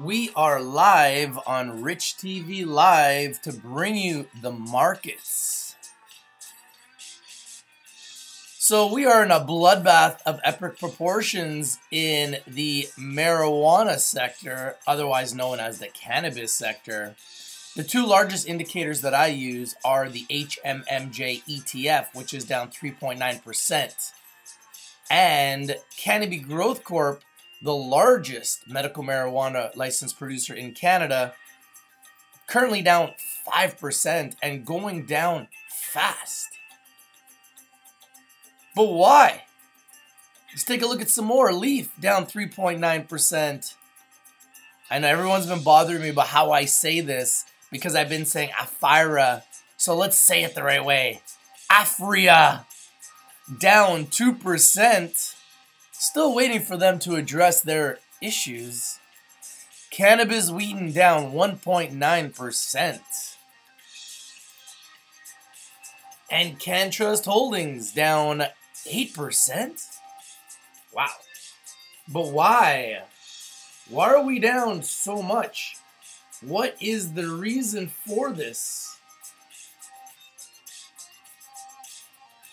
We are live on Rich TV Live to bring you the markets. So we are in a bloodbath of epic proportions in the marijuana sector, otherwise known as the cannabis sector. The two largest indicators that I use are the HMMJ ETF, which is down 3.9%, and Cannabis Growth Corp, the largest medical marijuana licensed producer in Canada, currently down 5% and going down fast. But why? Let's take a look at some more. Leaf down 3.9%. I know everyone's been bothering me about how I say this because I've been saying Afira. So let's say it the right way. Afria down 2%. Still waiting for them to address their issues. Cannabis Wheaton down 1.9%. And CanTrust Holdings down 8%. Wow. But why? Why are we down so much? What is the reason for this?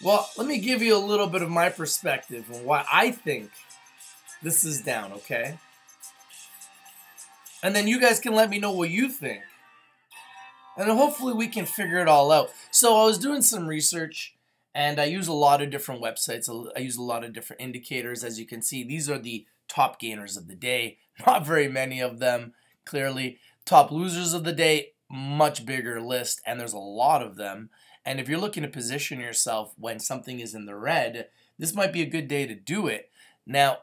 Well, let me give you a little bit of my perspective on why I think this is down, okay? And then you guys can let me know what you think. And then hopefully we can figure it all out. So I was doing some research, and I use a lot of different websites. I use a lot of different indicators. As you can see, these are the top gainers of the day. Not very many of them, clearly. Top losers of the day, much bigger list, and there's a lot of them. And if you're looking to position yourself when something is in the red, this might be a good day to do it. Now,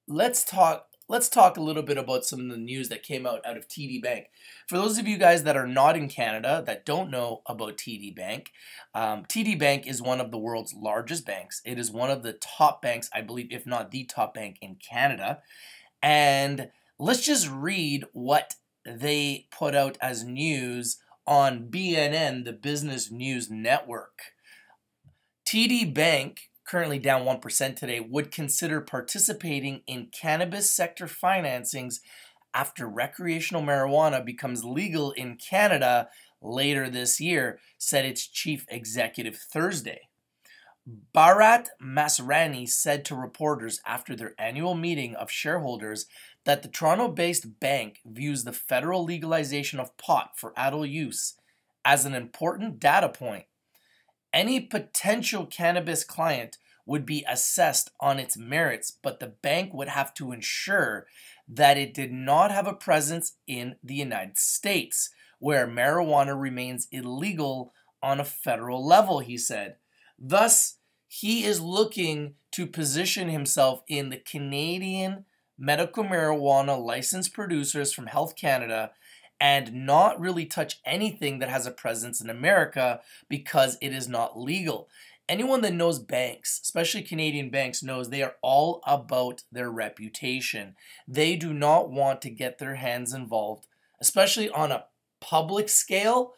let's talk a little bit about some of the news that came out of TD Bank. For those of you guys that are not in Canada, that don't know about TD Bank, TD Bank is one of the world's largest banks. It is one of the top banks, I believe, if not the top bank in Canada. And let's just read what they put out as news on BNN, the Business News Network. TD Bank, currently down 1% today, would consider participating in cannabis sector financings after recreational marijuana becomes legal in Canada later this year, said its chief executive Thursday. Bharat Masrani said to reporters after their annual meeting of shareholders that the Toronto-based bank views the federal legalization of pot for adult use as an important data point. Any potential cannabis client would be assessed on its merits, but the bank would have to ensure that it did not have a presence in the United States, where marijuana remains illegal on a federal level, he said. Thus, he is looking to position himself in the Canadian medical marijuana licensed producers from Health Canada and not really touch anything that has a presence in America because it is not legal. Anyone that knows banks, especially Canadian banks, knows they are all about their reputation. They do not want to get their hands involved, especially on a public scale,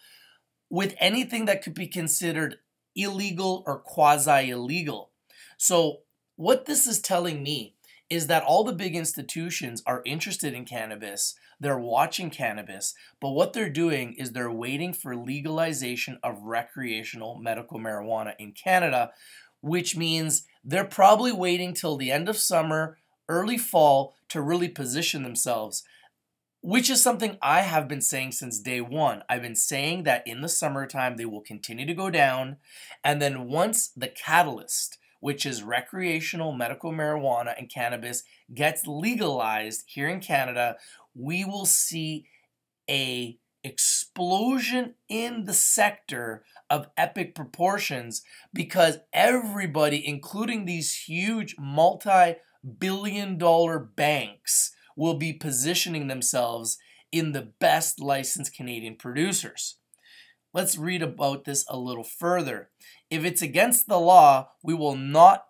with anything that could be considered illegal or quasi-illegal. So what this is telling me is that all the big institutions are interested in cannabis, they're watching cannabis, but what they're doing is they're waiting for legalization of recreational medical marijuana in Canada, which means they're probably waiting till the end of summer, early fall to really position themselves, which is something I have been saying since day one. I've been saying that in the summertime they will continue to go down, and then once the catalyst, which is recreational medical marijuana and cannabis, gets legalized here in Canada, we will see an explosion in the sector of epic proportions because everybody, including these huge multi-billion-dollar banks, will be positioning themselves in the best licensed Canadian producers. Let's read about this a little further. If it's against the law, we will not,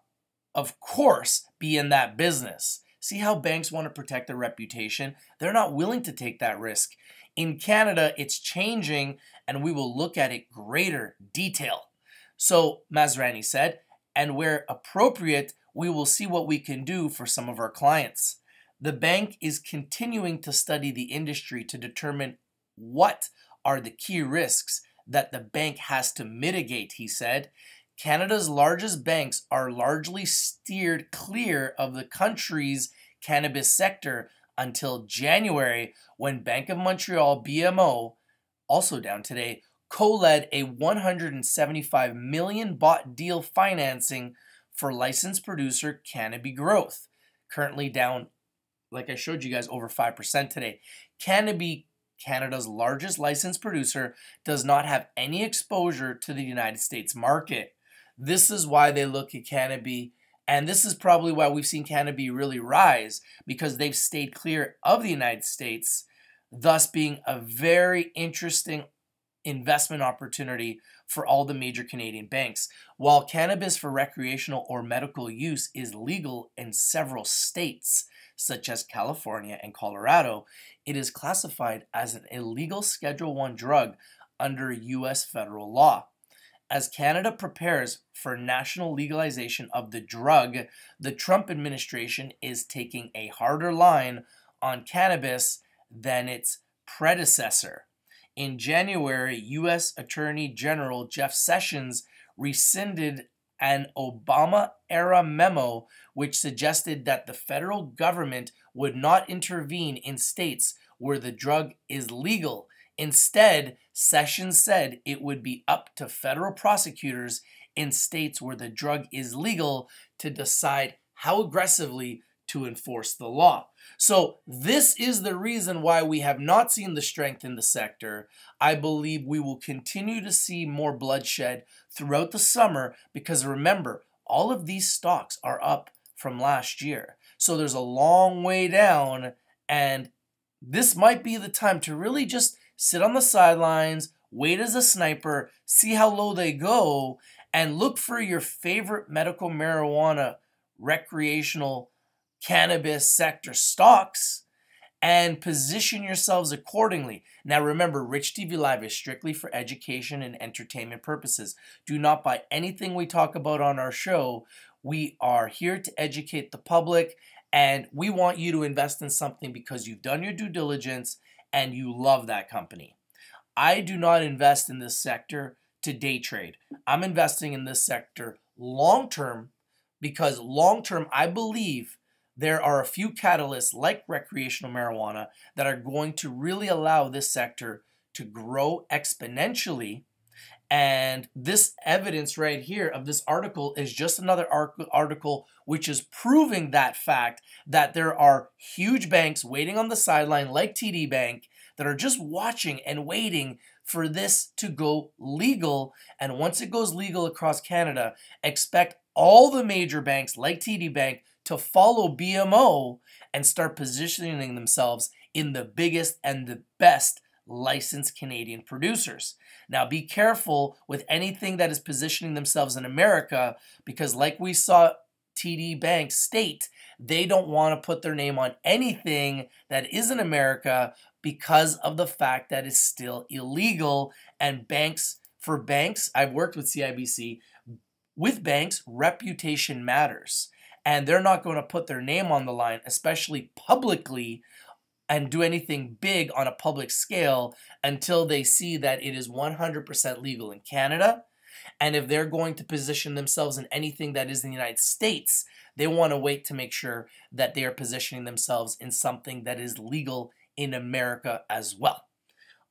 of course, be in that business. See how banks want to protect their reputation? They're not willing to take that risk. In Canada, it's changing, and we will look at it greater detail. So, Masrani said, and where appropriate, we will see what we can do for some of our clients. The bank is continuing to study the industry to determine what are the key risks that the bank has to mitigate, he said. Canada's largest banks are largely steered clear of the country's cannabis sector until January, when Bank of Montreal BMO, also down today, co-led a $175 million bought deal financing for licensed producer Cannabis Growth, currently down, like I showed you guys, over 5% today. Cannabis, Canada's largest licensed producer, does not have any exposure to the United States market. This is why they look at Cannabis, and this is probably why we've seen Cannabis really rise, because they've stayed clear of the United States, thus being a very interesting investment opportunity for all the major Canadian banks. While cannabis for recreational or medical use is legal in several states, such as California and Colorado, it is classified as an illegal Schedule I drug under U.S. federal law. As Canada prepares for national legalization of the drug, the Trump administration is taking a harder line on cannabis than its predecessor. In January, U.S. Attorney General Jeff Sessions rescinded an Obama-era memo which suggested that the federal government would not intervene in states where the drug is legal. Instead, Sessions said it would be up to federal prosecutors in states where the drug is legal to decide how aggressively to enforce the law. So this is the reason why we have not seen the strength in the sector. I believe we will continue to see more bloodshed throughout the summer, because remember, all of these stocks are up from last year. So there's a long way down, and this might be the time to really just sit on the sidelines, wait as a sniper, see how low they go, and look for your favorite medical marijuana, recreational cannabis sector stocks and position yourselves accordingly. Now remember, Rich TV Live is strictly for education and entertainment purposes. Do not buy anything we talk about on our show. We are here to educate the public, and we want you to invest in something because you've done your due diligence and you love that company. I do not invest in this sector to day trade. I'm investing in this sector long term, because long term I believe there are a few catalysts like recreational marijuana that are going to really allow this sector to grow exponentially. And this evidence right here of this article is just another article which is proving that fact, that there are huge banks waiting on the sideline like TD Bank that are just watching and waiting for this to go legal. And once it goes legal across Canada, expect all the major banks like TD Bank to follow BMO and start positioning themselves in the biggest and the best licensed Canadian producers. Now be careful with anything that is positioning themselves in America, because like we saw TD Bank state, they don't want to put their name on anything that is in America because of the fact that it's still illegal. And for banks, I've worked with CIBC, with banks, reputation matters. And they're not going to put their name on the line, especially publicly, and do anything big on a public scale until they see that it is 100% legal in Canada. And if they're going to position themselves in anything that is in the United States, they want to wait to make sure that they are positioning themselves in something that is legal in America as well.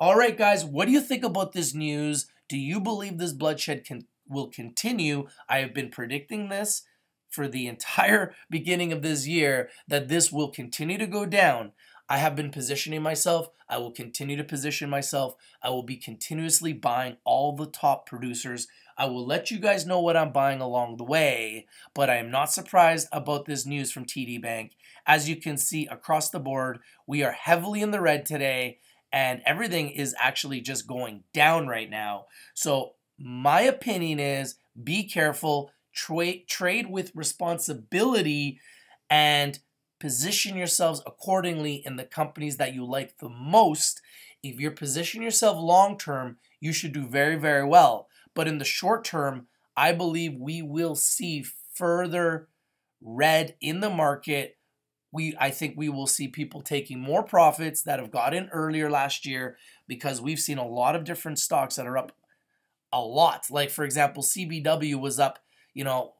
All right, guys, what do you think about this news? Do you believe this bloodshed will continue? I have been predicting this for the entire beginning of this year, that this will continue to go down. I have been positioning myself. I will continue to position myself. I will be continuously buying all the top producers. I will let you guys know what I'm buying along the way, but I am not surprised about this news from TD Bank. As you can see across the board, we are heavily in the red today, and everything is actually just going down right now. So my opinion is, be careful, trade with responsibility, and position yourselves accordingly in the companies that you like the most. If you're positioning yourself long term, you should do very, very well. But in the short term, I believe we will see further red in the market I think we will see people taking more profits that have got in earlier last year, because we've seen a lot of different stocks that are up a lot. Like, for example, CBW was up,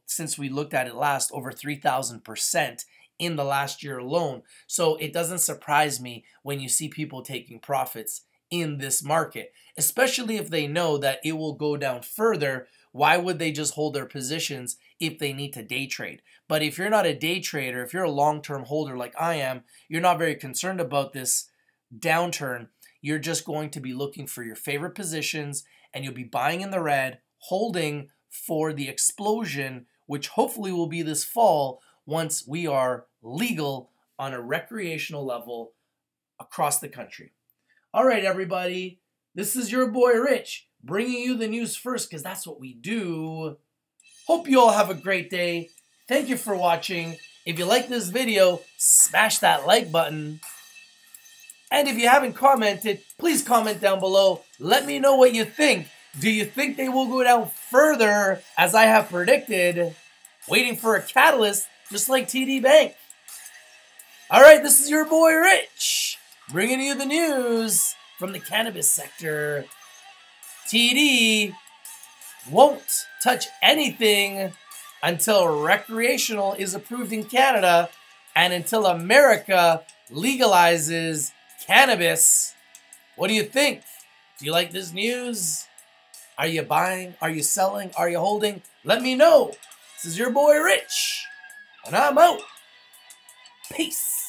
since we looked at it last, over 3,000% in the last year alone. So it doesn't surprise me when you see people taking profits in this market, especially if they know that it will go down further. Why would they just hold their positions if they need to day trade? But if you're not a day trader, if you're a long-term holder like I am, you're not very concerned about this downturn. You're just going to be looking for your favorite positions, and you'll be buying in the red, holding for the explosion, which hopefully will be this fall once we are legal on a recreational level across the country. All right, everybody, this is your boy Rich, bringing you the news first, because that's what we do. Hope you all have a great day. Thank you for watching. If you like this video, smash that like button. And if you haven't commented, please comment down below. Let me know what you think. Do you think they will go down further, as I have predicted, waiting for a catalyst, just like TD Bank? All right, this is your boy Rich, bringing you the news from the cannabis sector. TD won't touch anything until recreational is approved in Canada and until America legalizes cannabis. What do you think? Do you like this news? Are you buying? Are you selling? Are you holding? Let me know. This is your boy Rich, and I'm out. Peace.